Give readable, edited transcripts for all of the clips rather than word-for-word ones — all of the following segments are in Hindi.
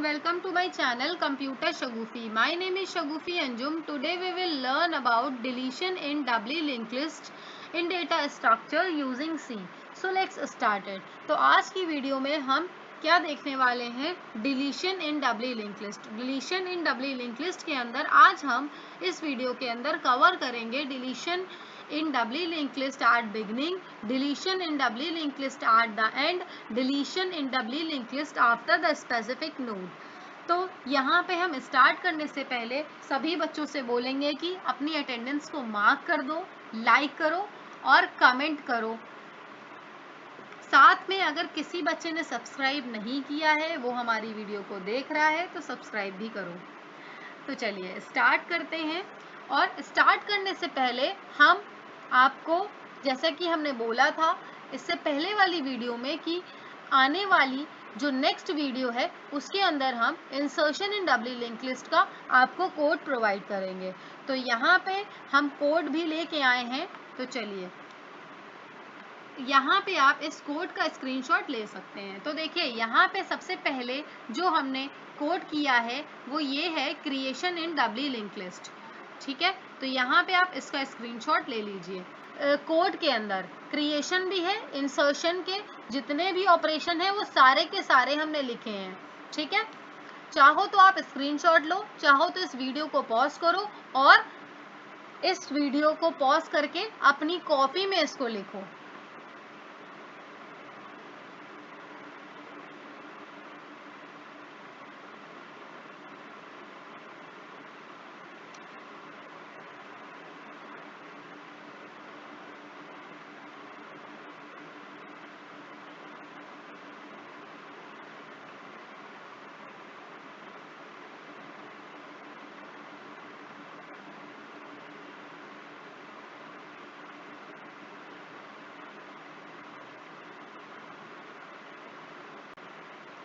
welcome to my channel Computer Shagufi. My name is Shagufi Anjum. Today we will learn about deletion in doubly linked list in data structure using C. So let's start it. तो आज की वीडियो में हम क्या देखने वाले हैं, deletion in doubly link list. Deletion in doubly link list के अंदर आज हम इस वीडियो के अंदर कवर करेंगे deletion in doubly linked list at beginning, deletion in doubly linked list at the end, deletion in doubly linked list after the specific node। तो यहाँ पे हम स्टार्ट करने से पहले सभी बच्चों से बोलेंगे कि अपनी अटेंडेंस को मार्क कर दो, लाइक करो और कमेंट करो। साथ में अगर किसी बच्चे ने सब्सक्राइब नहीं किया है, वो हमारी वीडियो को देख रहा है, तो सब्सक्राइब भी करो। तो चलिए स्टार्ट करते हैं। और स्टार्ट करने से पहले हम आपको, जैसा कि हमने बोला था इससे पहले वाली वीडियो में, कि आने वाली जो नेक्स्ट वीडियो है उसके अंदर हम इंसर्शन इन डबली लिंक लिस्ट का आपको कोड प्रोवाइड करेंगे। तो यहाँ पे हम कोड भी लेके आए हैं। तो चलिए यहाँ पे आप इस कोड का स्क्रीनशॉट ले सकते हैं। तो देखिए यहाँ पे सबसे पहले जो हमने कोड किया है वो ये है, क्रिएशन इन डबली लिंक लिस्ट। ठीक है, तो यहाँ पे आप इसका स्क्रीनशॉट ले लीजिए। कोड के अंदर क्रिएशन भी है, इंसर्शन के जितने भी ऑपरेशन है वो सारे के सारे हमने लिखे हैं। ठीक है, चाहो तो आप स्क्रीनशॉट लो, चाहो तो इस वीडियो को पॉज करो और इस वीडियो को पॉज करके अपनी कॉपी में इसको लिखो।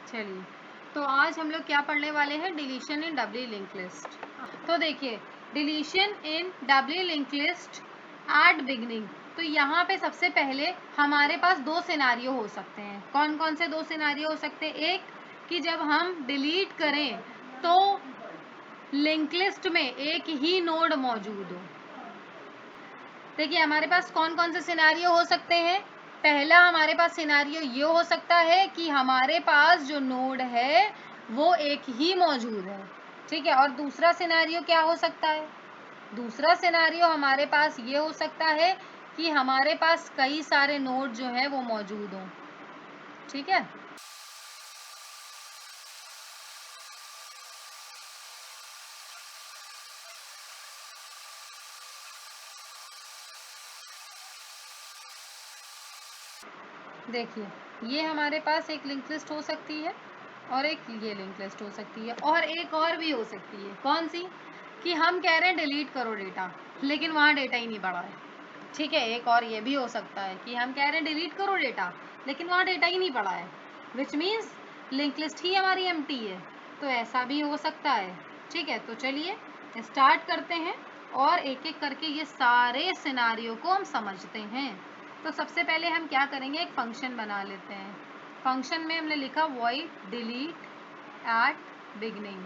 चलिए, तो आज हम लोग क्या पढ़ने वाले हैं, deletion in doubly link list. तो देखिए deletion in doubly link list at beginning. तो यहाँ पे सबसे पहले हमारे पास दो सिनारियो हो सकते हैं। कौन कौन से दो सिनारियो हो सकते हैं? एक कि जब हम डिलीट करें तो लिंक लिस्ट में एक ही नोड मौजूद हो। देखिए हमारे पास कौन कौन से सिनारियो हो सकते हैं। पहला हमारे पास सिनारियो ये हो सकता है कि हमारे पास जो नोड है वो एक ही मौजूद है। ठीक है, और दूसरा सिनारियो क्या हो सकता है? दूसरा सिनारियो हमारे पास ये हो सकता है कि हमारे पास कई सारे नोड जो है वो मौजूद हों। ठीक है, देखिए ये हमारे पास एक लिंक लिस्ट हो सकती है और एक ये लिंक लिस्ट हो सकती है, और एक और भी हो सकती है। कौन सी? कि हम कह रहे हैं डिलीट करो डेटा, लेकिन वहाँ डेटा ही नहीं पड़ा है। ठीक है, एक और ये भी हो सकता है कि हम कह रहे हैं डिलीट करो डेटा, लेकिन वहाँ डेटा ही नहीं पड़ा है, विच मीन्स लिंक लिस्ट ही हमारी एम्प्टी है। तो ऐसा भी हो सकता है। ठीक है, तो चलिए स्टार्ट करते हैं और एक एक करके ये सारे सिनारियो को हम समझते हैं। तो सबसे पहले हम क्या करेंगे, एक फंक्शन बना लेते हैं। फंक्शन में हमने लिखा वॉइड डिलीट एट बिगनिंग।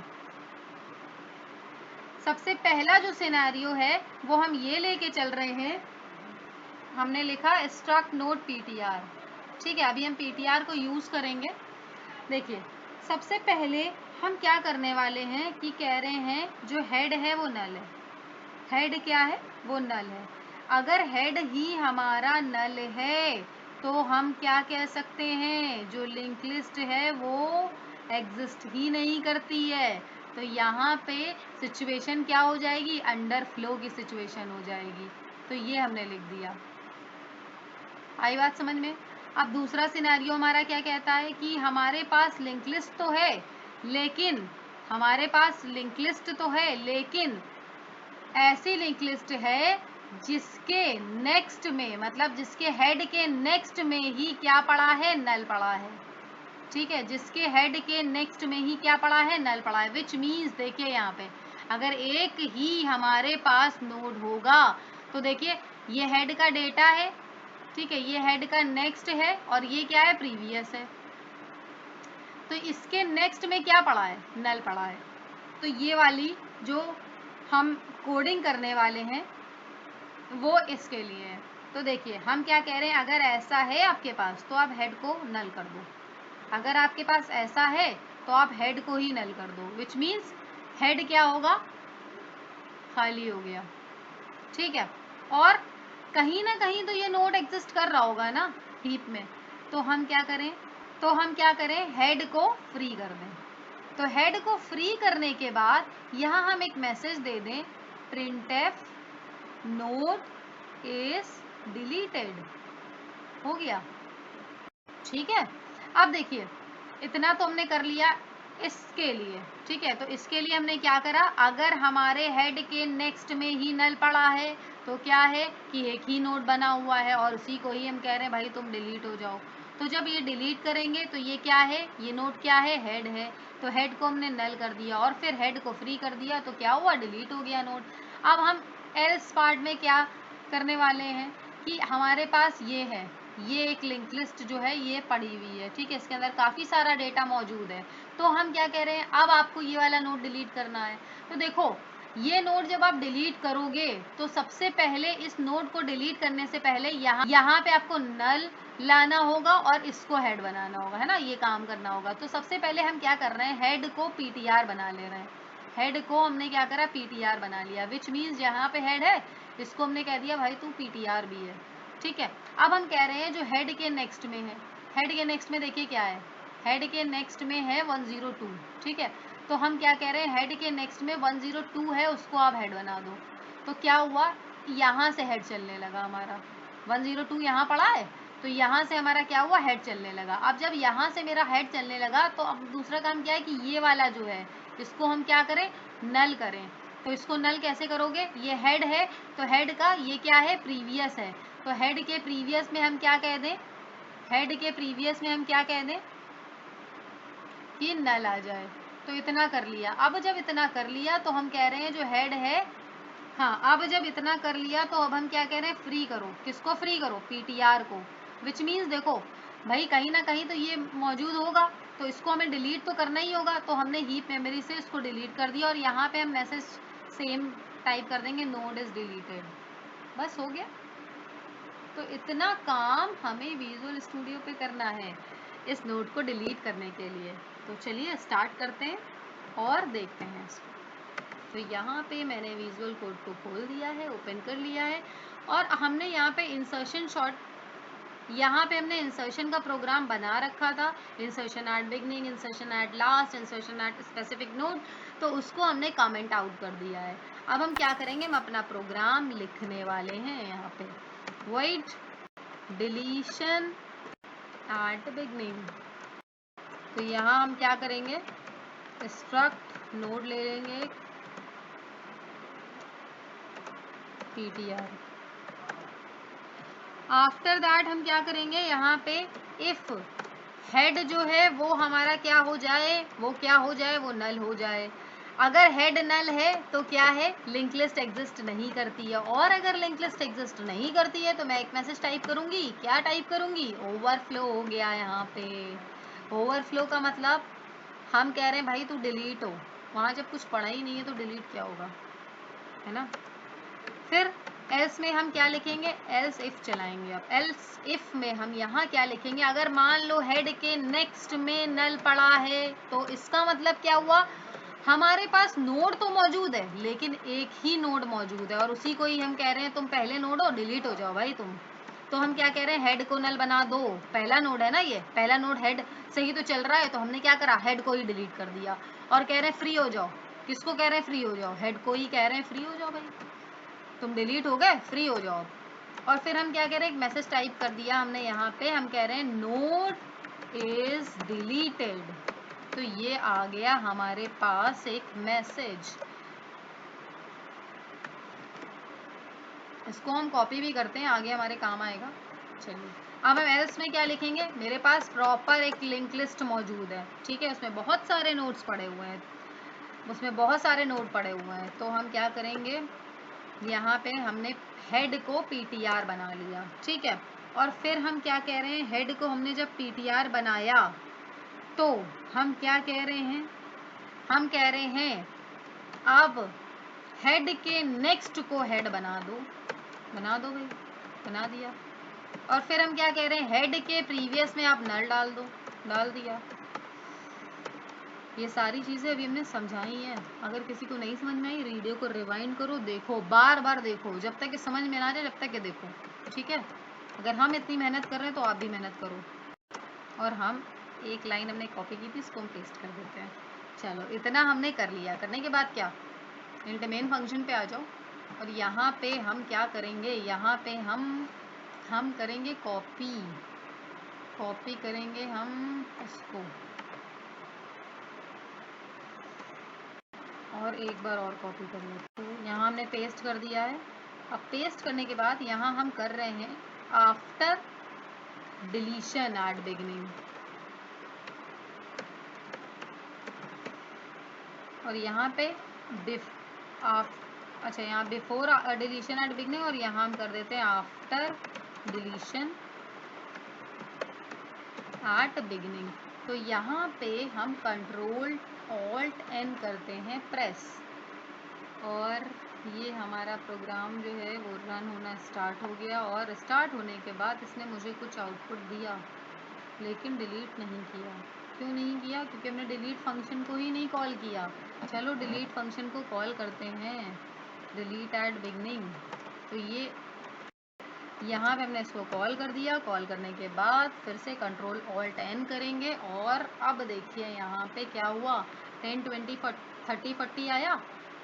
सबसे पहला जो सिनेरियो है वो हम ये लेके चल रहे हैं, हमने लिखा स्ट्रक्ट नोड ptr। ठीक है, अभी हम ptr को यूज करेंगे। देखिए सबसे पहले हम क्या करने वाले हैं कि कह रहे हैं जो हेड है वो नल है। हेड क्या है? वो नल है। अगर हेड ही हमारा नल है तो हम क्या कह सकते हैं, जो लिंक लिस्ट है वो एग्जिस्ट ही नहीं करती है। तो यहाँ पे सिचुएशन क्या हो जाएगी, अंडर फ्लो की सिचुएशन हो जाएगी। तो ये हमने लिख दिया। आई बात समझ में? अब दूसरा सिनेरियो हमारा क्या कहता है कि हमारे पास लिंक लिस्ट तो है, लेकिन हमारे पास लिंक लिस्ट तो है लेकिन ऐसी लिंक लिस्ट है जिसके नेक्स्ट में, मतलब जिसके हेड के नेक्स्ट में ही क्या पड़ा है, नल पड़ा है। ठीक है, जिसके हेड के नेक्स्ट में ही क्या पड़ा है, नल पड़ा है। विच मीन्स देखिए यहाँ पे अगर एक ही हमारे पास नोड होगा तो देखिए ये हेड का डेटा है। ठीक है, ये हेड का नेक्स्ट है और ये क्या है, प्रीवियस है। तो इसके नेक्स्ट में क्या पड़ा है, नल पड़ा है। तो ये वाली जो हम कोडिंग करने वाले हैं वो इसके लिए है। तो देखिए हम क्या कह रहे हैं, अगर ऐसा है आपके पास तो आप हेड को नल कर दो, अगर आपके पास ऐसा है तो आप हेड को ही नल कर दो, विच मीन्स हेड क्या होगा, खाली हो गया। ठीक है, और कहीं ना कहीं तो ये नोड एग्जिस्ट कर रहा होगा ना हीप में, तो हम क्या करें, हेड को फ्री कर दें। तो हेड को फ्री करने के बाद यहाँ हम एक मैसेज दे दें, printf नोड इज डिलीटेड, हो गया। ठीक है, अब देखिए इतना तो हमने कर लिया इसके लिए। ठीक है, तो इसके लिए हमने क्या करा, अगर हमारे हेड के नेक्स्ट में ही नल पड़ा है तो क्या है कि एक ही नोड बना हुआ है और उसी को ही हम कह रहे हैं भाई तुम डिलीट हो जाओ। तो जब ये डिलीट करेंगे तो ये क्या है, ये नोड क्या है, हेड है। तो हेड को हमने नल कर दिया और फिर हेड को फ्री कर दिया, तो क्या हुआ, डिलीट हो गया नोड। अब हम एल्स पार्ट में क्या करने वाले हैं कि हमारे पास ये है, ये एक लिंक लिस्ट जो है ये पड़ी हुई है। ठीक है, इसके अंदर काफ़ी सारा डेटा मौजूद है। तो हम क्या कह रहे हैं, अब आपको ये वाला नोड डिलीट करना है। तो देखो ये नोड जब आप डिलीट करोगे तो सबसे पहले इस नोड को डिलीट करने से पहले यहाँ पे आपको नल लाना होगा और इसको हेड बनाना होगा, है ना, ये काम करना होगा। तो सबसे पहले हम क्या कर रहे हैं, हेड को पीटीआर बना ले रहे हैं। हेड को हमने क्या करा, पीटीआर बना लिया, विच मीन्स जहाँ पे हेड है इसको हमने कह दिया भाई तू पीटीआर भी है। ठीक है, अब हम कह रहे हैं जो हेड के नेक्स्ट में है, हेड के नेक्स्ट में देखिए क्या है, हेड के नेक्स्ट में है 102। ठीक है, तो हम क्या कह रहे हैं, हेड के नेक्स्ट में 102 है, उसको आप हेड बना दो। तो क्या हुआ, यहाँ से हेड चलने लगा हमारा, 102 यहाँ पड़ा है तो यहाँ से हमारा क्या हुआ, हेड चलने लगा। अब जब यहाँ से मेरा हेड चलने लगा तो अब दूसरा काम क्या है कि ये वाला जो है इसको हम क्या करें, नल करें। तो इसको नल कैसे करोगे, ये हेड है तो हेड का ये क्या है, प्रीवियस है। तो हेड के प्रीवियस में हम क्या कह दें, हेड के प्रीवियस में हम क्या कह दें कि नल आ जाए। तो इतना कर लिया। अब जब इतना कर लिया तो हम कह रहे हैं जो हेड है, हाँ अब जब इतना कर लिया तो अब हम क्या कह रहे हैं, फ्री करो। किसको फ्री करो, पीटीआर को। विच मीन्स देखो भाई कहीं ना कहीं तो ये मौजूद होगा तो इसको हमें डिलीट तो करना ही होगा। तो हमने हीप मेमोरी से इसको डिलीट कर दिया और यहाँ पे हम मैसेज सेम टाइप कर देंगे, नोड इज डिलीटेड, बस हो गया। तो इतना काम हमें विजुअल स्टूडियो पे करना है इस नोड को डिलीट करने के लिए। तो चलिए स्टार्ट करते हैं और देखते हैं इसको। तो यहाँ पे मैंने विजुअल कोड को खोल दिया है, ओपन कर लिया है और हमने यहाँ पे इंसर्शन शॉर्ट, यहाँ पे हमने इंसर्शन का प्रोग्राम बना रखा था, insertion at beginning, insertion at last, insertion at specific node, तो उसको हमने कमेंट आउट कर दिया है। अब हम क्या करेंगे, हम अपना प्रोग्राम लिखने वाले हैं। यहाँ पे void डिलीशन एट बिगनिंग, तो यहाँ हम क्या करेंगे, स्ट्रक्ट नोड ले लेंगे ptr। आफ्टर दैट हम क्या करेंगे, यहाँ पे इफ हेड जो है वो हमारा क्या हो जाए, वो नल हो जाए। अगर हेड नल है तो क्या है, लिंक लिस्ट एग्जिस्ट नहीं करती है। और अगर लिंक लिस्ट एग्जिस्ट नहीं करती है तो मैं एक मैसेज टाइप करूंगी, क्या टाइप करूंगी, ओवरफ्लो हो गया। यहाँ पे ओवरफ्लो का मतलब हम कह रहे हैं भाई तू डिलीट हो, वहाँ जब कुछ पढ़ा ही नहीं है तो डिलीट क्या होगा, है ना। फिर एल्स में हम क्या लिखेंगे, एल्स इफ चलाएंगे। अब एल्स इफ में हम यहाँ क्या लिखेंगे, अगर मान लो हेड के नेक्स्ट में नल पड़ा है तो इसका मतलब क्या हुआ, हमारे पास नोड तो मौजूद है लेकिन एक ही नोड मौजूद है और उसी को ही हम कह रहे हैं तुम पहले नोड हो, डिलीट हो जाओ भाई तुम। तो हम क्या कह रहे हैं, हेड को नल बना दो। पहला नोड है ना, ये पहला नोड हेड से ही तो चल रहा है, तो हमने क्या करा, हेड को ही डिलीट कर दिया और कह रहे हैं फ्री हो जाओ। किसको कह रहे हैं, फ्री हो जाओ, हेड को ही कह रहे हैं फ्री हो जाओ भाई, तुम डिलीट हो गए, फ्री हो जाओ। और फिर हम क्या कह रहे हैं, एक मैसेज टाइप कर दिया हमने यहाँ पे, हम कह रहे हैं नोड इज डिलीटेड। तो ये आ गया हमारे पास एक मैसेज। इसको हम कॉपी भी करते हैं, आगे हमारे काम आएगा। चलिए अब हम एल्स में क्या लिखेंगे, मेरे पास प्रॉपर एक लिंक लिस्ट मौजूद है। ठीक है, उसमें बहुत सारे नोड्स पड़े हुए हैं, उसमें बहुत सारे नोड पड़े हुए हैं। तो हम क्या करेंगे, यहाँ पे हमने हेड को पीटीआर बना लिया। ठीक है, और फिर हम क्या कह रहे हैं, हेड को हमने जब पीटीआर बनाया तो हम क्या कह रहे हैं, हम कह रहे हैं अब हेड के नेक्स्ट को हेड बना दो भाई, बना दिया। और फिर हम क्या कह रहे हैं, हेड के प्रीवियस में आप नल डाल दो, डाल दिया। ये सारी चीज़ें अभी हमने समझाई हैं। अगर किसी को नहीं समझ में आई, वीडियो को रिवाइंड करो, देखो, बार बार देखो, जब तक कि समझ में ना आ जाए, जब तक कि देखो, ठीक है। अगर हम इतनी मेहनत कर रहे हैं तो आप भी मेहनत करो। और हम एक लाइन हमने कॉपी की थी, इसको हम पेस्ट कर देते हैं। चलो, इतना हमने कर लिया। करने के बाद क्या, इंट मेन फंक्शन पे आ जाओ। और यहाँ पे हम क्या करेंगे, यहाँ पे हम करेंगे कॉपी करेंगे हम इसको, और एक बार और कॉपी कर लेते। तो यहाँ हमने पेस्ट कर दिया है। अब पेस्ट करने के बाद यहाँ हम कर रहे हैं आफ्टर डिलीशन एट बिगिनिंग, और यहाँ पे अच्छा, यहाँ बिफोर डिलीशन एट बिगिनिंग, और यहाँ हम कर देते हैं आफ्टर डिलीशन एट बिगिनिंग। तो यहाँ पे हम कंट्रोल ऑल्ट एन करते हैं प्रेस, और ये हमारा प्रोग्राम जो है वो रन होना स्टार्ट हो गया। और स्टार्ट होने के बाद इसने मुझे कुछ आउटपुट दिया, लेकिन डिलीट नहीं किया। क्यों नहीं किया, क्योंकि हमने डिलीट फंक्शन को ही नहीं कॉल किया। चलो डिलीट फंक्शन को कॉल करते हैं, डिलीट एट बिगनिंग। तो ये यहाँ पे हमने इसको कॉल कर दिया। कॉल करने के बाद फिर से कंट्रोल ऑल्ट एन करेंगे, और अब देखिए यहाँ पे क्या हुआ, 10 20 30 40 आया,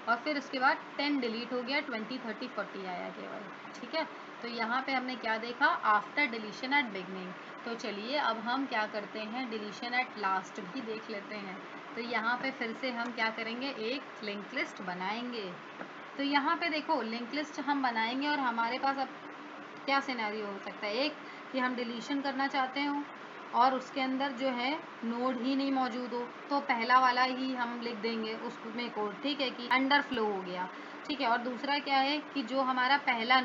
और फिर उसके बाद 10 डिलीट हो गया, 20 30 40 आया केवल, ठीक है। तो यहाँ पे हमने क्या देखा, आफ्टर डिलीशन एट बिगनिंग। तो चलिए अब हम क्या करते हैं, डिलीशन एट लास्ट भी देख लेते हैं। तो यहाँ पे फिर से हम क्या करेंगे, एक लिंक लिस्ट बनाएंगे। तो यहाँ पे देखो, लिंक लिस्ट हम बनाएंगे, और हमारे पास अब क्या सिनेरियो हो सकता है, एक कि हम डिलीशन करना चाहते हो और उसके अंदर जो है नोड ही नहीं मौजूद हो, तो पहला वाला ही हम लिख देंगे उसमें कोड, ठीक है, कि अंडर फ्लो हो गया, ठीक है। और दूसरा क्या है कि जो हमारा पहला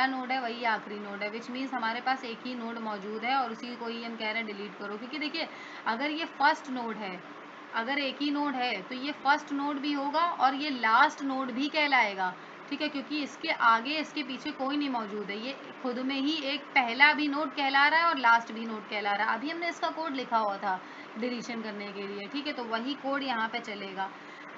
नोड है वही आखिरी नोड है, विच मीन्स हमारे पास एक ही नोड मौजूद है, और उसी को ही हम कह रहे हैं डिलीट करो। क्योंकि देखिए, अगर ये फर्स्ट नोड है, अगर एक ही नोड है, तो ये फर्स्ट नोड भी होगा और ये लास्ट नोड भी कहलाएगा, ठीक है, क्योंकि इसके आगे इसके पीछे कोई नहीं मौजूद है। ये खुद में ही एक पहला भी नोड कहला रहा है और लास्ट भी नोड कहला रहा है। अभी हमने इसका कोड लिखा हुआ था डिलीशन करने के लिए, ठीक है, तो वही कोड यहाँ पे चलेगा।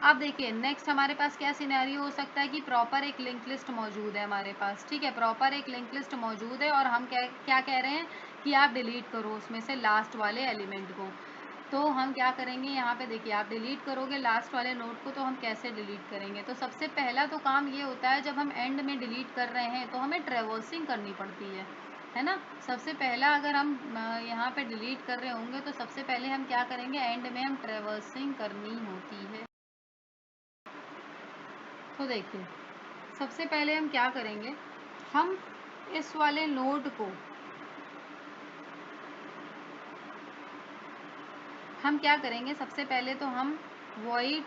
अब देखिए, नेक्स्ट हमारे पास क्या सिनेरियो हो सकता है कि प्रॉपर एक लिंक लिस्ट मौजूद है हमारे पास, ठीक है, प्रॉपर एक लिंक लिस्ट मौजूद है, और हम क्या कह रहे हैं कि आप डिलीट करो उसमें से लास्ट वाले एलिमेंट को। तो हम क्या करेंगे, यहाँ पे देखिए, आप डिलीट करोगे लास्ट वाले नोड को, तो हम कैसे डिलीट करेंगे। तो सबसे पहला तो काम ये होता है, जब हम एंड में डिलीट कर रहे हैं तो हमें ट्रैवर्सिंग करनी पड़ती है ना। सबसे पहला अगर हम यहाँ पे डिलीट कर रहे होंगे तो सबसे पहले हम क्या करेंगे, एंड में हम ट्रैवर्सिंग करनी होती है। तो देखिए, सबसे पहले हम क्या करेंगे, हम इस वाले नोड को हम क्या करेंगे, सबसे पहले तो हम वॉइड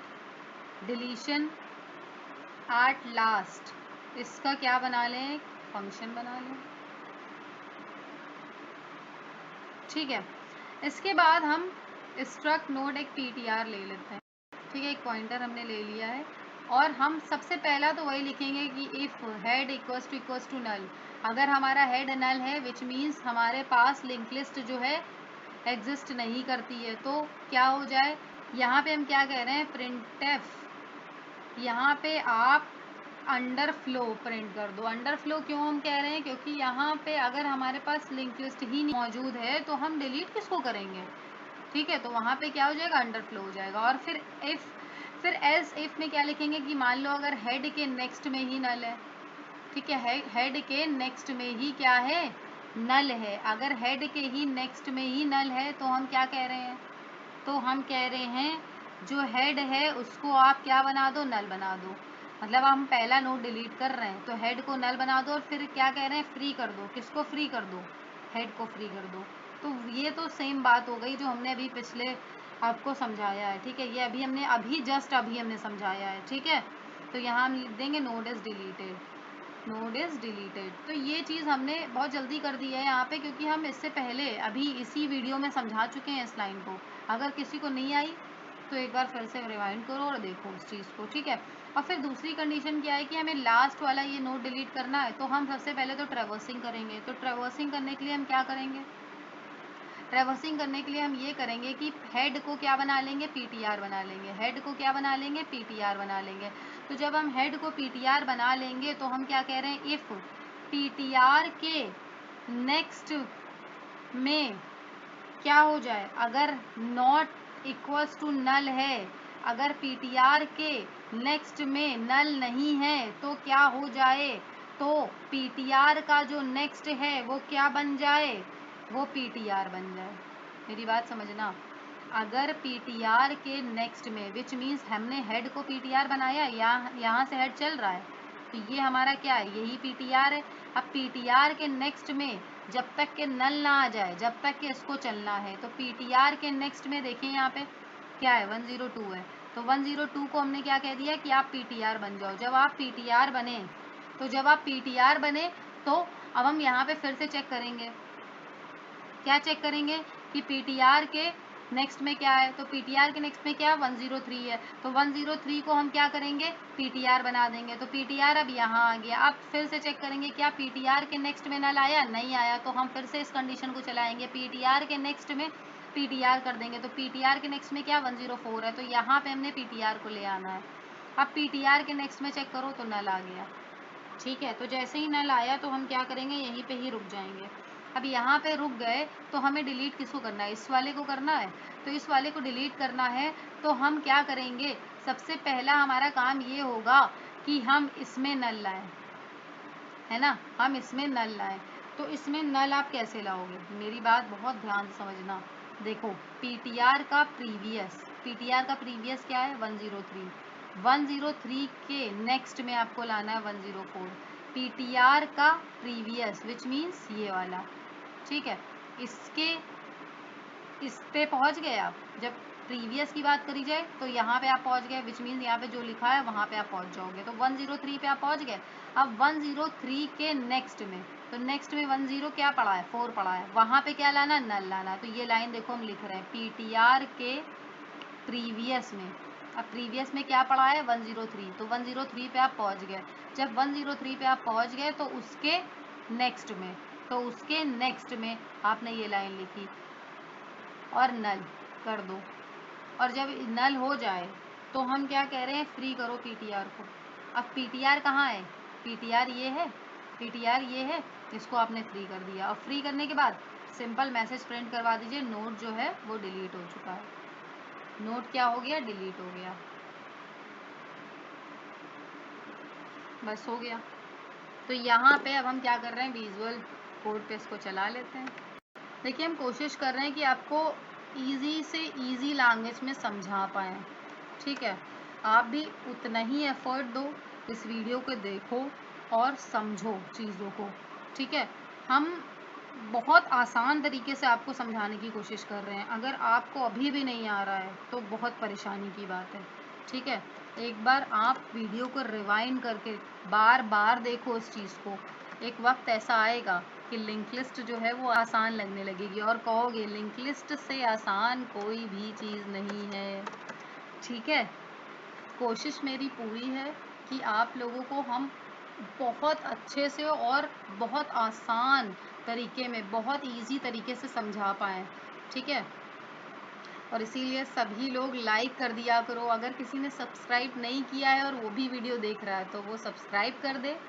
डिलीशन एट लास्ट, इसका क्या बना लें, फंक्शन बना लें, ठीक है। इसके बाद हम स्ट्रक्ट नोड एक ptr ले लेते हैं, ठीक है, एक पॉइंटर हमने ले लिया है, और हम सबसे पहला तो वही लिखेंगे कि if head equals to null. अगर हमारा हेड नल है, विच मीन्स हमारे पास लिंक लिस्ट जो है एग्जिस्ट नहीं करती है, तो क्या हो जाए, यहाँ पे हम क्या कह रहे हैं, प्रिंटफ, यहाँ पे आप अंडर फ्लो प्रिंट कर दो। अंडर फ्लो क्यों हम कह रहे हैं, क्योंकि यहाँ पे अगर हमारे पास लिंक लिस्ट ही नहीं मौजूद है तो हम डिलीट किसको करेंगे, ठीक है, तो वहाँ पे क्या हो जाएगा, अंडर फ्लो हो जाएगा। और फिर एल्स इफ में क्या लिखेंगे कि मान लो अगर हेड के नेक्स्ट में ही नल है, ठीक है, हेड के नेक्स्ट में ही क्या है, नल है। अगर हेड के ही नेक्स्ट में ही नल है तो हम क्या कह रहे हैं, तो हम कह रहे हैं जो हेड है उसको आप क्या बना दो, नल बना दो। मतलब हम पहला नोड डिलीट कर रहे हैं तो हेड को नल बना दो, और फिर क्या कह रहे हैं, फ्री कर दो, किसको फ्री कर दो, हेड को फ्री कर दो। तो ये तो सेम बात हो गई जो हमने अभी पिछले आपको समझाया है, ठीक है, ये अभी जस्ट अभी हमने समझाया है, ठीक है। तो यहाँ हम लिख देंगे node is deleted, node is deleted. तो ये चीज़ हमने बहुत जल्दी कर दी है यहाँ पे, क्योंकि हम इससे पहले अभी इसी वीडियो में समझा चुके हैं इस लाइन को। अगर किसी को नहीं आई तो एक बार फिर से रिवाइंड करो और देखो उस चीज़ को, ठीक है। और फिर दूसरी कंडीशन क्या है कि हमें लास्ट वाला ये नोड डिलीट करना है, तो हम सबसे पहले तो ट्रैवर्सिंग करेंगे। तो ट्रैवर्सिंग करने के लिए हम क्या करेंगे, ट्रैवर्सिंग करने के लिए हम ये करेंगे कि हेड को क्या बना लेंगे, पीटीआर बना लेंगे। हेड को क्या बना लेंगे, पीटीआर बना लेंगे। तो जब हम हेड को पीटीआर बना लेंगे तो हम क्या कह रहे हैं, इफ़ पीटीआर के नेक्स्ट में क्या हो जाए, अगर नॉट इक्वल्स टू नल है, अगर पीटीआर के नेक्स्ट में नल नहीं है तो क्या हो जाए, तो पीटीआर का जो नेक्स्ट है वो क्या बन जाए, वो पीटीआर बन जाए। मेरी बात समझना, अगर पीटीआर के नेक्स्ट में, विच मीन्स हमने हेड को पीटीआर बनाया, यहाँ से हेड चल रहा है, तो ये हमारा क्या है, यही पीटीआर है। अब पीटीआर के नेक्स्ट में जब तक के नल ना आ जाए, जब तक के इसको चलना है, तो पीटीआर के नेक्स्ट में देखिए यहाँ पे क्या है, 102 है। तो 102 को हमने क्या कह दिया कि आप पीटीआर बन जाओ। जब आप पीटीआर बने, तो अब हम यहाँ पे फिर से चेक करेंगे, क्या चेक करेंगे कि पीटीआर के नेक्स्ट में क्या है। तो पीटीआर के नेक्स्ट में क्या, 103 है। तो 103 को हम क्या करेंगे, पीटीआर बना देंगे। तो पीटीआर अब यहाँ आ गया। अब फिर से चेक करेंगे क्या पीटीआर के नेक्स्ट में नल आया, नहीं आया, तो हम फिर से इस कंडीशन को चलाएंगे, पीटीआर के नेक्स्ट में पीटीआर कर देंगे। तो पीटीआर के नेक्स्ट में क्या, 104 है, तो यहाँ पे हमने पीटीआर को ले आना है। अब पीटीआर के नेक्स्ट में चेक करो तो नल आ गया, ठीक है। तो जैसे ही नल आया तो हम क्या करेंगे, यहीं पे ही रुक जाएंगे। अब यहाँ पे रुक गए तो हमें डिलीट किसको करना है, इस वाले को करना है। तो इस वाले को डिलीट करना है तो हम क्या करेंगे, सबसे पहला हमारा काम ये होगा कि हम इसमें नल लाएं, है ना, हम इसमें नल लाएं। तो इसमें नल आप कैसे लाओगे, मेरी बात बहुत ध्यान से समझना। देखो पीटीआर का प्रीवियस क्या है, 103। 103 के नेक्स्ट में आपको लाना है 104। पीटीआर का प्रीवियस विच मीन्स ये वाला, ठीक है। इस पे पहुंच गए आप, जब प्रीवियस की बात करी जाए तो यहाँ पे आप पहुंच गए, विच मीन्स यहाँ पे जो लिखा है वहाँ पे आप पहुंच जाओगे। तो 103 पे आप पहुंच गए। अब 103 के नेक्स्ट में, तो नेक्स्ट में 10 क्या पड़ा है, 4 पड़ा है, वहाँ पे क्या लाना, नल लाना। तो ये लाइन देखो हम लिख रहे हैं, पीटीआर के प्रीवियस में। अब प्रीवियस में क्या पड़ा है, 103, तो 103 पे आप पहुंच गए। जब 103 पे आप पहुंच गए तो उसके नेक्स्ट में आपने ये लाइन लिखी और नल कर दो। और जब नल हो जाए तो हम क्या कह रहे हैं, फ्री करो पीटीआर को। अब पीटीआर कहाँ है, पीटीआर ये है, इसको आपने फ्री कर दिया। और फ्री करने के बाद सिंपल मैसेज प्रिंट करवा दीजिए, नोड जो है वो डिलीट हो चुका है। नोड क्या हो गया, डिलीट हो गया, बस हो गया। तो यहाँ पे अब हम क्या कर रहे हैं, विजुअल कोड पे इसको चला लेते हैं। देखिए हम कोशिश कर रहे हैं कि आपको इजी से इजी लैंग्वेज में समझा पाएँ, ठीक है। आप भी उतना ही एफर्ट दो, इस वीडियो को देखो और समझो चीज़ों को, ठीक है। हम बहुत आसान तरीके से आपको समझाने की कोशिश कर रहे हैं। अगर आपको अभी भी नहीं आ रहा है तो बहुत परेशानी की बात है, ठीक है। एक बार आप वीडियो को रिवाइंड करके बार बार देखो इस चीज़ को। एक वक्त ऐसा आएगा कि लिंक लिस्ट जो है वो आसान लगने लगेगी और कहोगे लिंक लिस्ट से आसान कोई भी चीज़ नहीं है, ठीक है। कोशिश मेरी पूरी है कि आप लोगों को हम बहुत अच्छे से और बहुत आसान तरीके में, बहुत इजी तरीके से समझा पाएँ, ठीक है। और इसीलिए सभी लोग लाइक कर दिया करो। अगर किसी ने सब्सक्राइब नहीं किया है और वो भी वीडियो देख रहा है तो वो सब्सक्राइब कर दे,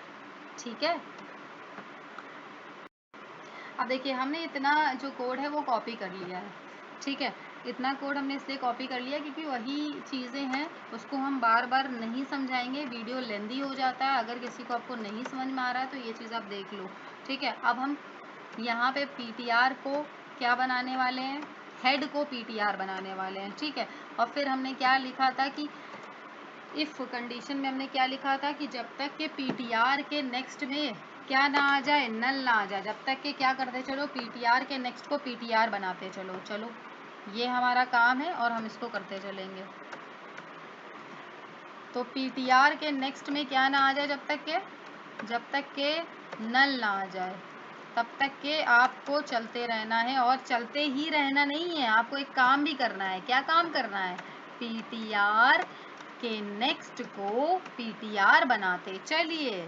ठीक है। अब देखिए हमने इतना जो कोड है वो कॉपी कर लिया है, ठीक है। इतना कोड हमने इसलिए कॉपी कर लिया क्योंकि वही चीज़ें हैं, उसको हम बार बार नहीं समझाएंगे, वीडियो लेंदी हो जाता है। अगर किसी को आपको नहीं समझ में आ रहा है तो ये चीज़ आप देख लो, ठीक है। अब हम यहाँ पे पीटीआर को क्या बनाने वाले हैं, हेड को पीटीआर बनाने वाले हैं, ठीक है। और फिर हमने क्या लिखा था कि इफ़ कंडीशन में हमने क्या लिखा था कि जब तक के पीटीआर के नेक्स्ट में क्या ना आ जाए, नल ना आ जाए, जब तक के क्या करते चलो, पीटीआर के नेक्स्ट को पीटीआर बनाते चलो, ये हमारा काम है और हम इसको करते चलेंगे। तो पीटीआर के नेक्स्ट में क्या ना आ जाए, जब तक के जब तक के नल ना आ जाए तब तक के आपको चलते रहना है, और चलते ही रहना नहीं है, आपको एक काम भी करना है। क्या काम करना है? पीटीआर के नेक्स्ट को पीटीआर बनाते चलिए।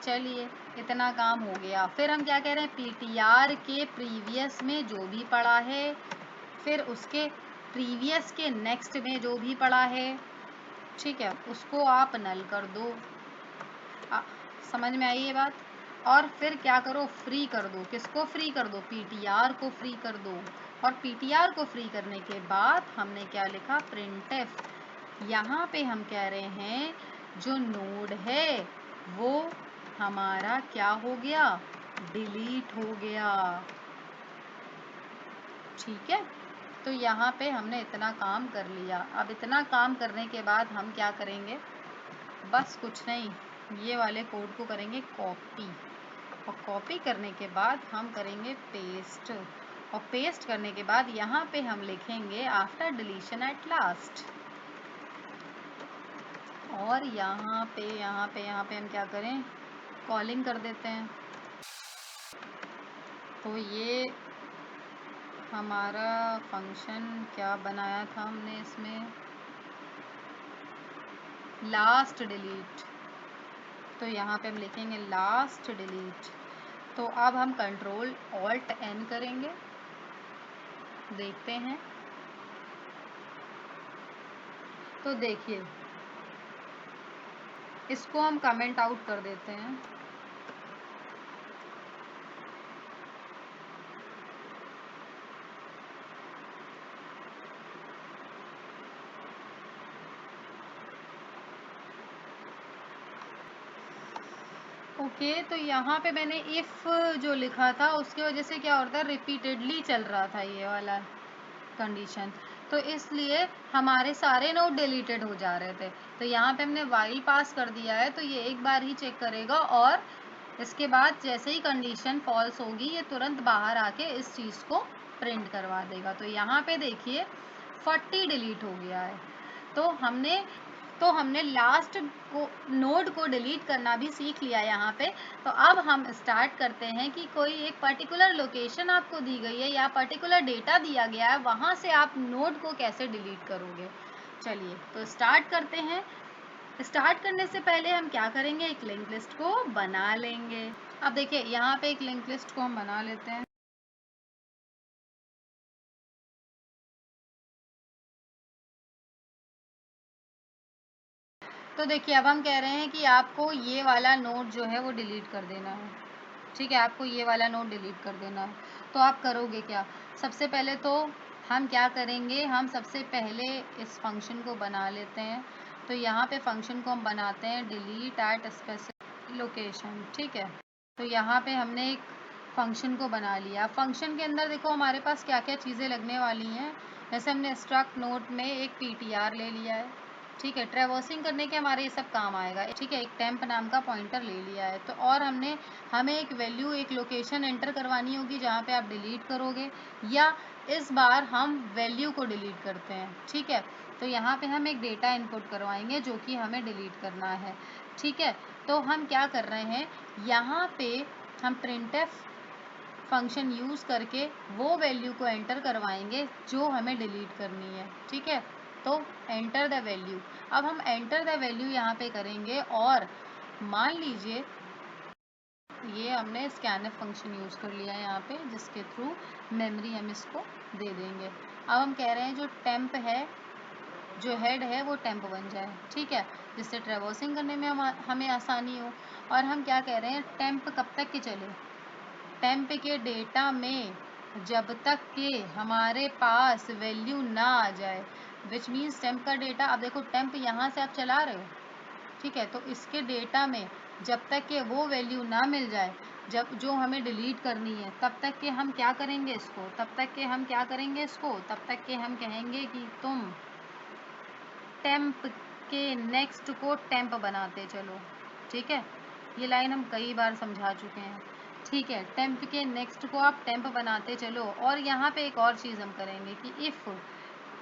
चलिए, इतना काम हो गया। फिर हम क्या कह रहे हैं? पीटीआर के प्रीवियस में जो भी पड़ा है, फिर उसके प्रीवियस के नेक्स्ट में जो भी पड़ा है, ठीक है, उसको आप नल कर दो। समझ में आई ये बात? और फिर क्या करो? फ्री कर दो। किसको फ्री कर दो? पीटीआर को फ्री कर दो। और पीटीआर को फ्री करने के बाद हमने क्या लिखा? प्रिंटफ। यहाँ पे हम कह रहे हैं जो नोड है वो हमारा क्या हो गया? डिलीट हो गया। ठीक है, तो यहाँ पे हमने इतना काम कर लिया। अब इतना काम करने के बाद हम क्या करेंगे? बस कुछ नहीं, ये वाले कोड को करेंगे कॉपी, और कॉपी करने के बाद हम करेंगे पेस्ट, और पेस्ट करने के बाद यहाँ पे हम लिखेंगे आफ्टर डिलीशन एट लास्ट। और यहाँ पे हम क्या करें? कॉलिंग कर देते हैं। तो ये हमारा फंक्शन क्या बनाया था हमने इसमें? Last delete. तो यहाँ पे हम लिखेंगे लास्ट डिलीट। तो अब हम कंट्रोल ऑल्ट एन करेंगे, देखते हैं। तो देखिए, इसको हम कमेंट आउट कर देते हैं। ओके, तो यहाँ पे मैंने इफ जो लिखा था उसकी वजह से क्या होता है? रिपीटेडली चल रहा था ये वाला कंडीशन, तो इसलिए हमारे सारे नोड डिलीटेड हो जा रहे थे। तो यहाँ पे हमने वाइल पास कर दिया है, तो ये एक बार ही चेक करेगा, और इसके बाद जैसे ही कंडीशन फॉल्स होगी ये तुरंत बाहर आके इस चीज़ को प्रिंट करवा देगा। तो यहाँ पे देखिए 40 डिलीट हो गया है। तो हमने लास्ट को नोड को डिलीट करना भी सीख लिया यहाँ पे। तो अब हम स्टार्ट करते हैं कि कोई एक पर्टिकुलर लोकेशन आपको दी गई है या पर्टिकुलर डेटा दिया गया है, वहाँ से आप नोड को कैसे डिलीट करोगे। चलिए, तो स्टार्ट करते हैं। स्टार्ट करने से पहले हम क्या करेंगे? एक लिंक लिस्ट को बना लेंगे। अब देखिए, यहाँ पे एक लिंक लिस्ट को हम बना लेते हैं। तो देखिए, अब हम कह रहे हैं कि आपको ये वाला नोड जो है वो डिलीट कर देना है। ठीक है, आपको ये वाला नोड डिलीट कर देना है। तो आप करोगे क्या? सबसे पहले तो हम क्या करेंगे? हम सबसे पहले इस फंक्शन को बना लेते हैं। तो यहाँ पे फंक्शन को हम बनाते हैं डिलीट एट स्पेसिफिक लोकेशन। ठीक है, तो यहाँ पे हमने एक फंक्शन को बना लिया। फंक्शन के अंदर देखो हमारे पास क्या क्या चीज़ें लगने वाली हैं। जैसे हमने स्ट्रक्ट नोड में एक पीटीआर ले लिया है। ठीक है, ट्रैवर्सिंग करने के हमारे ये सब काम आएगा। ठीक है, एक टेम्प नाम का पॉइंटर ले लिया है। तो और हमें एक वैल्यू, एक लोकेशन एंटर करवानी होगी जहाँ पे आप डिलीट करोगे, या इस बार हम वैल्यू को डिलीट करते हैं। ठीक है, तो यहाँ पे हम एक डेटा इनपुट करवाएंगे जो कि हमें डिलीट करना है। ठीक है, तो हम क्या कर रहे हैं? यहाँ पे हम प्रिंटफ फंक्शन यूज़ करके वो वैल्यू को एंटर करवाएंगे जो हमें डिलीट करनी है। ठीक है, तो एंटर द वैल्यू। अब हम एंटर द वैल्यू यहाँ पे करेंगे, और मान लीजिए ये हमने स्कैनफ फंक्शन यूज़ कर लिया है यहाँ पे, जिसके थ्रू मेमोरी हम इसको दे देंगे। अब हम कह रहे हैं जो टेम्प है, जो हेड है, वो टेम्प बन जाए। ठीक है, जिससे ट्रेवर्सिंग करने में हमें आसानी हो। और हम क्या कह रहे हैं? टेम्प कब तक के चले? टेम्प के डेटा में जब तक के हमारे पास वैल्यू ना आ जाए, विच मीन्स टेम्प का डेटा। अब देखो, टेम्प यहाँ से आप चला रहे हो, ठीक है, तो इसके डेटा में जब तक के वो वैल्यू ना मिल जाए जब जो हमें डिलीट करनी है, तब तक के हम क्या करेंगे इसको? तब तक के हम कहेंगे कि तुम टेम्प के नेक्स्ट को टेम्प बनाते चलो। ठीक है, ये लाइन हम कई बार समझा चुके हैं। ठीक है, टेम्प के नेक्स्ट को आप टेम्प बनाते चलो। और यहाँ पे एक और चीज़ हम करेंगे कि इफ़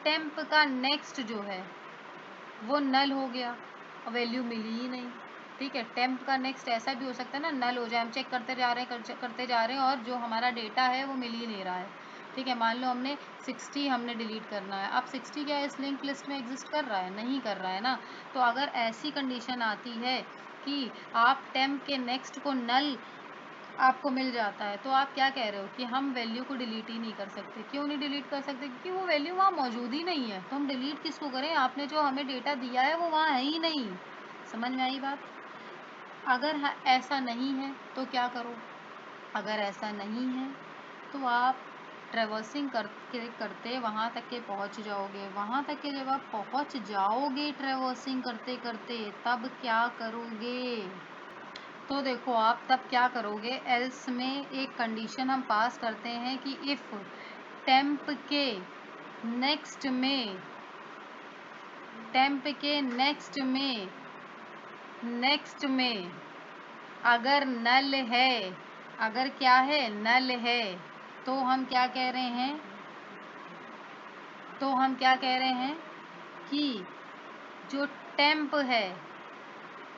टेम्प का नेक्स्ट जो है वो नल हो गया, वैल्यू मिली ही नहीं, ठीक है, टेम्प का नेक्स्ट ऐसा भी हो सकता है ना, नल हो जाए, हम चेक करते जा रहे हैं करते जा रहे हैं और जो हमारा डेटा है वो मिल ही नहीं रहा है। ठीक है, मान लो हमने 60 हमने डिलीट करना है, अब 60 क्या इस लिंक लिस्ट में एग्जिस्ट कर रहा है? नहीं कर रहा है ना। तो अगर ऐसी कंडीशन आती है कि आप टेम्प के नेक्स्ट को नल आपको मिल जाता है, तो आप क्या कह रहे हो कि हम वैल्यू को डिलीट ही नहीं कर सकते। क्यों नहीं डिलीट कर सकते? क्योंकि वो वैल्यू वहाँ मौजूद ही नहीं है, तो हम डिलीट किसको करें? आपने जो हमें डेटा दिया है वो वहाँ है ही नहीं। समझ में आई बात? अगर ऐसा नहीं है तो क्या करो? अगर ऐसा नहीं है तो आप ट्रेवर्सिंग करते करते वहाँ तक के पहुँच जाओगे। वहाँ तक के जब आप पहुँच जाओगे ट्रेवर्सिंग करते करते, तब क्या करोगे? तो देखो आप तब क्या करोगे, एल्स में एक कंडीशन हम पास करते हैं कि इफ़ टेम्प के नेक्स्ट में अगर नल है, अगर क्या है? नल है, तो हम क्या कह रहे हैं? कि जो टेम्प है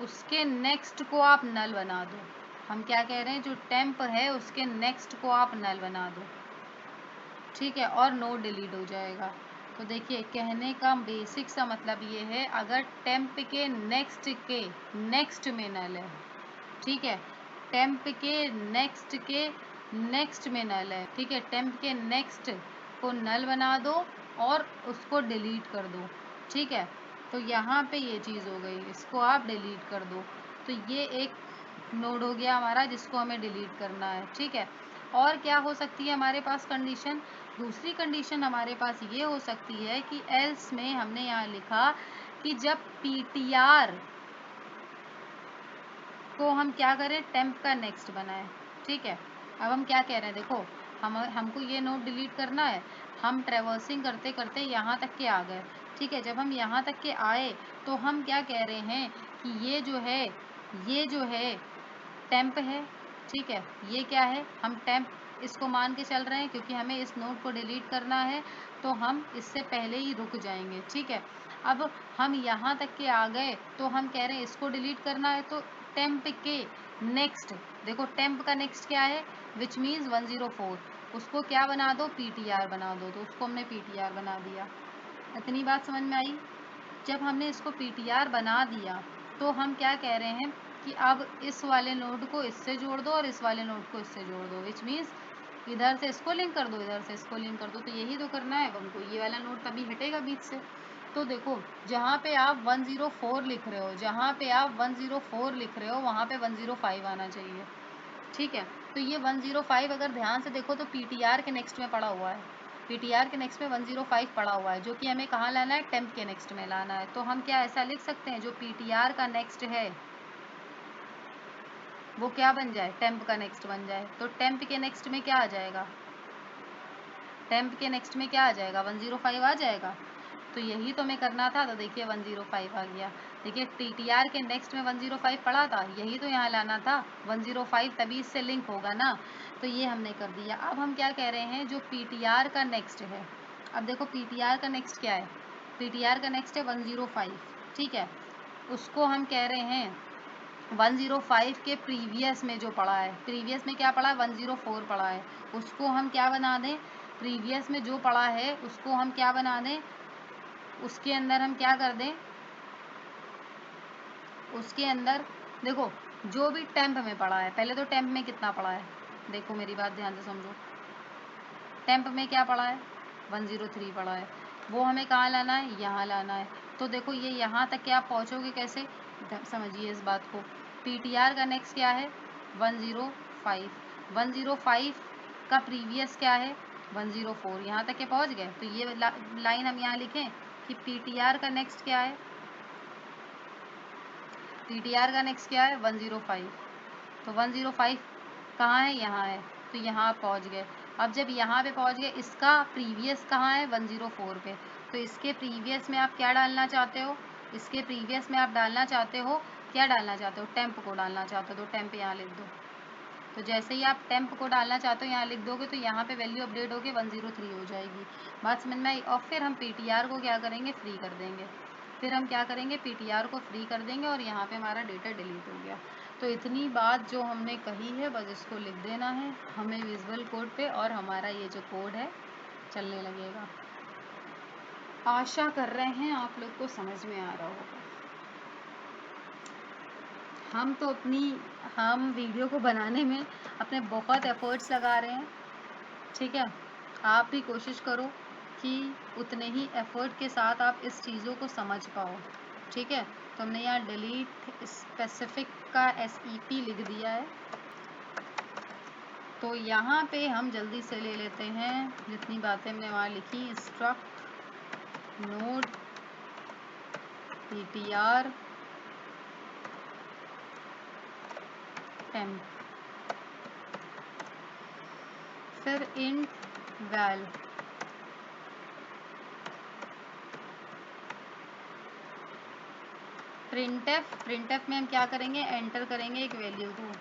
उसके नेक्स्ट को आप नल बना दो। हम क्या कह रहे हैं? जो टेम्प है उसके नेक्स्ट को आप नल बना दो, ठीक है, और नोड डिलीट हो जाएगा। तो देखिए कहने का बेसिक सा मतलब ये है, अगर टेम्प के नेक्स्ट में नल है, ठीक है, टेम्प के नेक्स्ट में नल है, ठीक है, टेम्प के नेक्स्ट को नल बना दो और उसको डिलीट कर दो, ठीक है। तो यहाँ पे ये चीज़ हो गई, इसको आप डिलीट कर दो। तो ये एक नोड हो गया हमारा जिसको हमें डिलीट करना है, ठीक है। और क्या हो सकती है हमारे पास कंडीशन? दूसरी कंडीशन हमारे पास ये हो सकती है कि एल्स में हमने यहाँ लिखा कि जब ptr को हम क्या करें? टेम्प का नेक्स्ट बनाए, ठीक है। अब हम क्या कह रहे हैं? देखो हमको ये नोड डिलीट करना है, हम ट्रेवर्सिंग करते करते यहाँ तक के आ गए, ठीक है। जब हम यहाँ तक के आए तो हम क्या कह रहे हैं कि ये जो है टेम्प है, ठीक है। ये क्या है? हम टेम्प इसको मान के चल रहे हैं क्योंकि हमें इस नोड को डिलीट करना है, तो हम इससे पहले ही रुक जाएंगे, ठीक है। अब हम यहाँ तक के आ गए तो हम कह रहे हैं इसको डिलीट करना है, तो टेम्प के नेक्स्ट, देखो टेम्प का नेक्स्ट क्या है? विच मीन्स 104, उसको क्या बना दो? ptr बना दो। तो उसको हमने ptr बना दिया। इतनी बात समझ में आई? जब हमने इसको ptr बना दिया तो हम क्या कह रहे हैं कि अब इस वाले नोड को इससे जोड़ दो और इस वाले नोड को इससे जोड़ दो, विच मीन्स इधर से इसको लिंक कर दो, इधर से इसको लिंक कर दो। तो यही तो करना है हमको, ये वाला नोड तभी हटेगा बीच से। तो देखो जहाँ पे आप 104 लिख रहे हो, वहाँ पे 105 आना चाहिए, ठीक है। तो ये 105 अगर ध्यान से देखो तो ptr के नेक्स्ट में पड़ा हुआ है, ptr के नेक्स्ट में 105 पड़ा हुआ है, जो कि हमें कहाँ लाना है? टेम्प के नेक्स्ट में लाना है। तो हम क्या ऐसा लिख सकते हैं, जो ptr का नेक्स्ट है वो क्या बन जाए? टेम्प का नेक्स्ट बन जाए। तो टेम्प के नेक्स्ट में क्या आ जाएगा? 105 आ जाएगा। तो यही तो हमें करना था। तो देखिए 105 आ गया। देखिए ptr के नेक्स्ट में 105 पड़ा था, यही तो यहाँ लाना था 105, तभी इससे लिंक होगा ना। तो ये हमने कर दिया। अब हम क्या कह रहे हैं? जो ptr का नेक्स्ट है, अब देखो ptr का नेक्स्ट क्या है? ptr का नेक्स्ट है 105, ठीक है। उसको हम कह रहे हैं 105 के प्रीवियस में जो पड़ा है, प्रीवियस में क्या पड़ा है? 104 पड़ा है, उसको हम क्या बना दें? प्रीवियस में जो पड़ा है उसको हम क्या बना दें? उसके अंदर हम क्या कर दें? उसके अंदर देखो जो भी टेम्प में पड़ा है, पहले तो टेम्प में कितना पड़ा है, देखो मेरी बात ध्यान से समझो। टेम्प में क्या पड़ा है? 103 पड़ा है, वो हमें कहाँ लाना है? यहाँ लाना है। तो देखो ये यहाँ तक के आप पहुँचोगे कैसे? समझिए इस बात को। ptr का नेक्स्ट क्या है? 105, 105 का प्रीवियस क्या है? 104, यहाँ तक के पहुँच गए। तो ये लाइन हम यहाँ लिखें कि ptr का नेक्स्ट क्या है? ptr का नेक्स्ट क्या है? 105। तो 105 कहाँ है? यहाँ है। तो यहाँ आप पहुँच गए। अब जब यहाँ पे पहुँच गए, इसका प्रीवियस कहाँ है? 104 पे। तो इसके प्रीवियस में आप क्या डालना चाहते हो? इसके प्रीवियस में आप डालना चाहते हो, क्या डालना चाहते हो? टेम्प को डालना चाहते हो। तो टेम्प यहाँ लिख दो। तो जैसे ही आप टेम्प को डालना चाहते हो यहाँ लिख दोगे, तो यहाँ पे वैल्यू अपडेट होके 103 हो जाएगी। बात समझ में आई? और फिर हम ptr को क्या करेंगे? फ्री कर देंगे। फिर हम क्या करेंगे, पीटीआर को फ्री कर देंगे और यहाँ पे हमारा डेटा डिलीट हो गया। तो इतनी बात जो हमने कही है बस इसको लिख देना है हमें विजुअल कोड पे, और हमारा ये जो कोड है चलने लगेगा। आशा कर रहे हैं आप लोग को समझ में आ रहा होगा। हम वीडियो को बनाने में अपने बहुत एफर्ट्स लगा रहे हैं, ठीक है। आप भी कोशिश करो कि उतने ही एफर्ट के साथ आप इस चीज़ों को समझ पाओ, ठीक है। तो हमने यहाँ डिलीट स्पेसिफिक का SEP लिख दिया है। तो यहाँ पे हम जल्दी से ले लेते हैं जितनी बातें हमने वहाँ लिखी, स्ट्रक्ट नोड ptr temp, फिर int val, printf में हम क्या करेंगे, एंटर करेंगे एक वैल्यू को।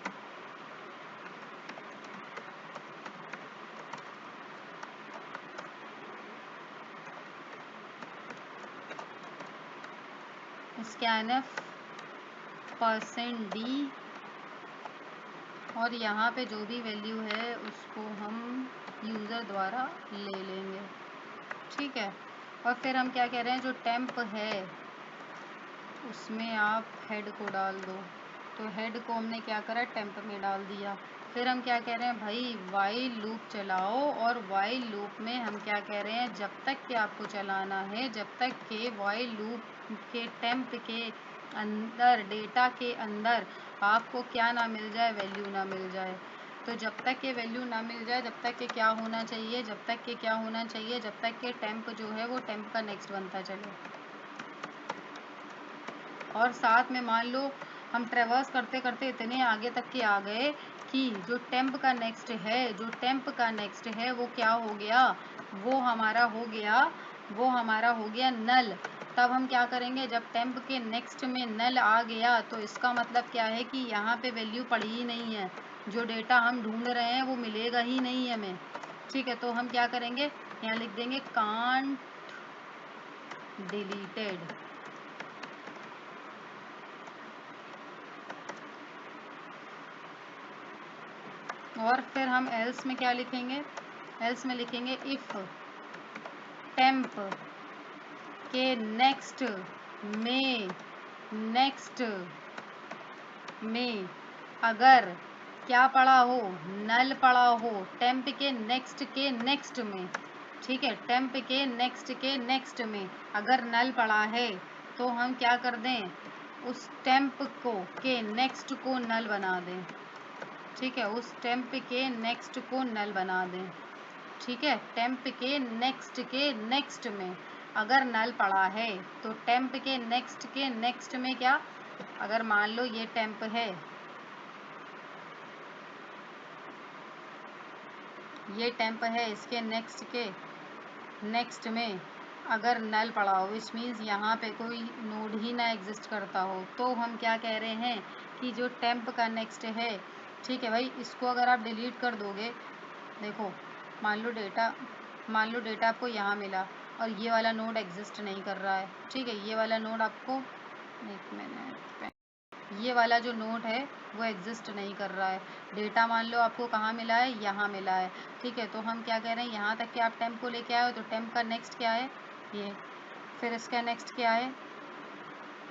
scanf %d, और यहाँ पे जो भी वैल्यू है उसको हम यूज़र द्वारा ले लेंगे, ठीक है। और फिर हम क्या कह रहे हैं, जो टेम्प है उसमें आप हेड को डाल दो। तो हेड को हमने क्या करा, टेम्प में डाल दिया। फिर हम क्या कह रहे हैं भाई, वाइल लूप चलाओ, और वाइल लूप में हम क्या कह रहे हैं, जब तक कि आपको चलाना है, जब तक कि वाइल लूप के टेम्प के अंदर, डेटा के अंदर आपको क्या ना मिल जाए, वैल्यू ना मिल जाए। तो जब तक के वैल्यू ना मिल जाए, जब तक के क्या होना चाहिए, जब तक के क्या होना चाहिए, जब तक के टेम्प जो है वो टेम्प का नेक्स्ट बनता चले। और साथ में मान लो हम ट्रेवर्स करते करते इतने आगे तक के आ गए कि जो टेम्प का नेक्स्ट है, जो टेम्प का नेक्स्ट है वो क्या हो गया, वो हमारा हो गया नल। तब हम क्या करेंगे, जब टेम्प के नेक्स्ट में नल आ गया तो इसका मतलब क्या है कि यहाँ पे वैल्यू पड़ी ही नहीं है, जो डेटा हम ढूंढ रहे हैं वो मिलेगा ही नहीं हमें, ठीक है। तो हम क्या करेंगे, यहाँ लिख देंगे कांट डिलीटेड, और फिर हम एल्स में क्या लिखेंगे, एल्स में लिखेंगे इफ टेम्प के नेक्स्ट में अगर क्या पड़ा हो, नल पड़ा हो, टेम्प के नेक्स्ट में, ठीक है। टेम्प के नेक्स्ट में अगर नल पड़ा है तो हम क्या कर दें, उस टेम्प को के नेक्स्ट को नल बना दें, ठीक है। उस टेम्प के नेक्स्ट को नल बना दें, ठीक है। टेम्प के नेक्स्ट में अगर नल पड़ा है तो टेम्प के नेक्स्ट में क्या, अगर मान लो ये टेम्प है, ये टेम्प है, इसके नेक्स्ट में अगर नल पड़ा हो, विच मीन्स यहाँ पे कोई नोड ही ना एग्जिस्ट करता हो, तो हम क्या कह रहे हैं कि जो टेम्प का नेक्स्ट है, ठीक है भाई, इसको अगर आप डिलीट कर दोगे, देखो मान लो डेटा आपको यहाँ मिला और ये वाला नोड एग्जिस्ट नहीं कर रहा है, ठीक है। ये वाला नोड आपको, एक मिनट, ये वाला जो नोड है वो एग्जिस्ट नहीं कर रहा है, डेटा मान लो आपको कहाँ मिला है, यहाँ मिला है, ठीक है। तो हम क्या कह रहे हैं, यहाँ तक कि आप टेम्प को लेके आए हो, तो टेम्प का नेक्स्ट क्या है, ये, फिर इसका नेक्स्ट क्या है,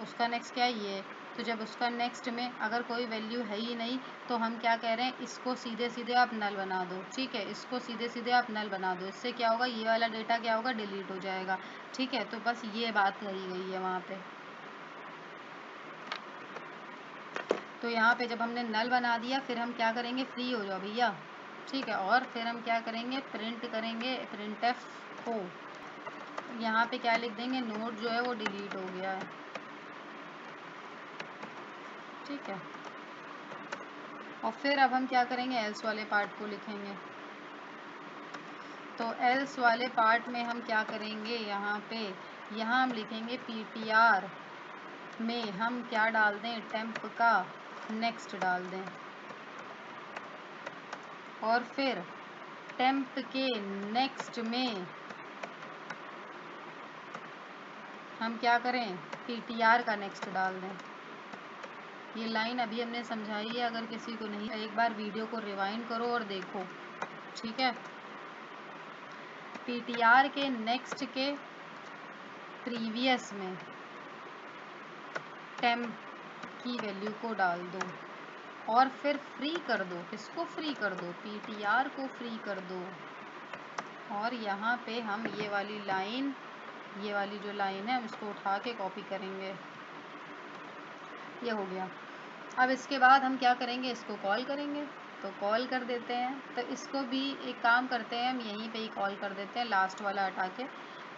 उसका नेक्स्ट क्या है, ये। तो जब उसका नेक्स्ट में अगर कोई वैल्यू है ही नहीं तो हम क्या कह रहे हैं, इसको सीधे सीधे आप नल बना दो, ठीक है। इसको सीधे सीधे आप नल बना दो, इससे क्या होगा, ये वाला डेटा क्या होगा, डिलीट हो जाएगा, ठीक है। तो बस ये बात कही गई है वहाँ पे। तो यहाँ पे जब हमने नल बना दिया, फिर हम क्या करेंगे, फ्री हो जाओ भैया, ठीक है। और फिर हम क्या करेंगे, प्रिंट करेंगे, प्रिंटफ को यहाँ पे क्या लिख देंगे, नोड जो है वो डिलीट हो गया है, ठीक है। और फिर अब हम क्या करेंगे, एल्स वाले पार्ट को लिखेंगे। तो एल्स वाले पार्ट में हम क्या करेंगे, यहाँ हम लिखेंगे पीटीआर में हम क्या डाल दें, टेम्प का नेक्स्ट डाल दें, और फिर टेम्प के नेक्स्ट में हम क्या करें, PTR का नेक्स्ट डाल दें। ये लाइन अभी हमने समझाई है, अगर किसी को नहीं, एक बार वीडियो को रिवाइंड करो और देखो, ठीक है। PTR के नेक्स्ट के प्रीवियस में टेम्प की वैल्यू को डाल दो और फिर फ्री कर दो। किसको फ्री कर दो, PTR को फ्री कर दो। और यहाँ पे हम ये वाली लाइन, ये वाली जो लाइन है हम इसको उठा के कॉपी करेंगे। ये हो गया। अब इसके बाद हम क्या करेंगे, इसको कॉल करेंगे। तो कॉल कर देते हैं। तो इसको भी एक काम करते हैं, हम यहीं पे ही कॉल कर देते हैं, लास्ट वाला हटा के।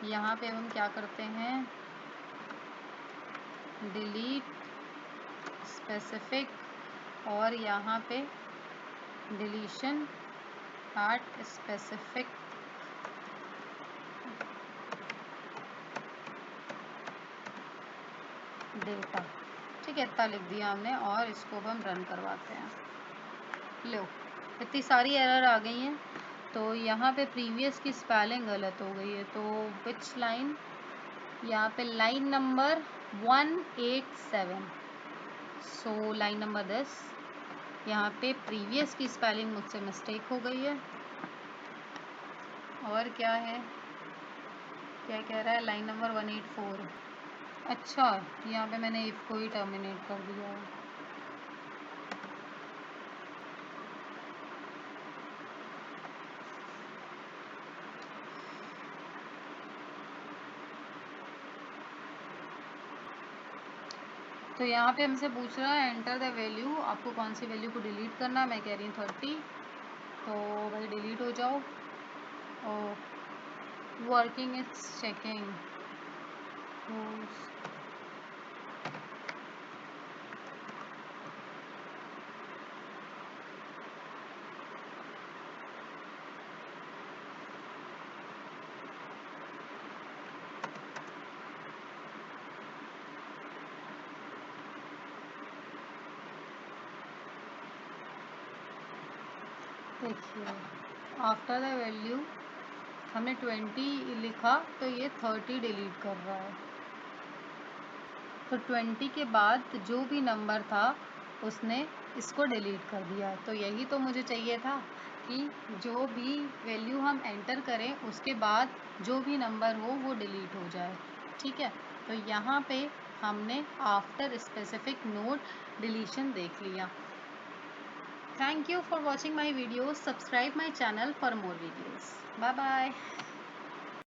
यहाँ पे हम क्या करते हैं, डिलीट स्पेसिफिक और यहाँ पे डिलीशन एट स्पेसिफिक डेटा, ठीक है। इतना लिख दिया हमने और इसको हम रन करवाते हैं। लो, इतनी सारी एरर आ गई हैं। तो यहाँ पे प्रीवियस की स्पेलिंग गलत हो गई है। तो विच लाइन, यहाँ पे line number 187, so line number 10, यहाँ पे प्रीवियस की स्पेलिंग मुझसे मिस्टेक हो गई है। और क्या है, क्या कह रहा है, लाइन नंबर 184। अच्छा, यहाँ पे मैंने इफ को ही टर्मिनेट कर दिया है। तो यहाँ पे हमसे पूछ रहा है एंटर द वैल्यू, आपको कौन सी वैल्यू को डिलीट करना है। मैं कह रही हूँ 30। तो भाई डिलीट हो जाओ। और वर्किंग इज चेकिंग। देखिए, आफ्टर द वैल्यू हमने 20 लिखा तो ये 30 डिलीट कर रहा है। तो 20 के बाद जो भी नंबर था उसने इसको डिलीट कर दिया। तो यही तो मुझे चाहिए था कि जो भी वैल्यू हम एंटर करें उसके बाद जो भी नंबर हो वो डिलीट हो जाए, ठीक है। तो यहाँ पे हमने आफ्टर स्पेसिफिक नोट डिलीशन देख लिया। Thank you for watching my videos. Subscribe my channel for more videos. Bye bye.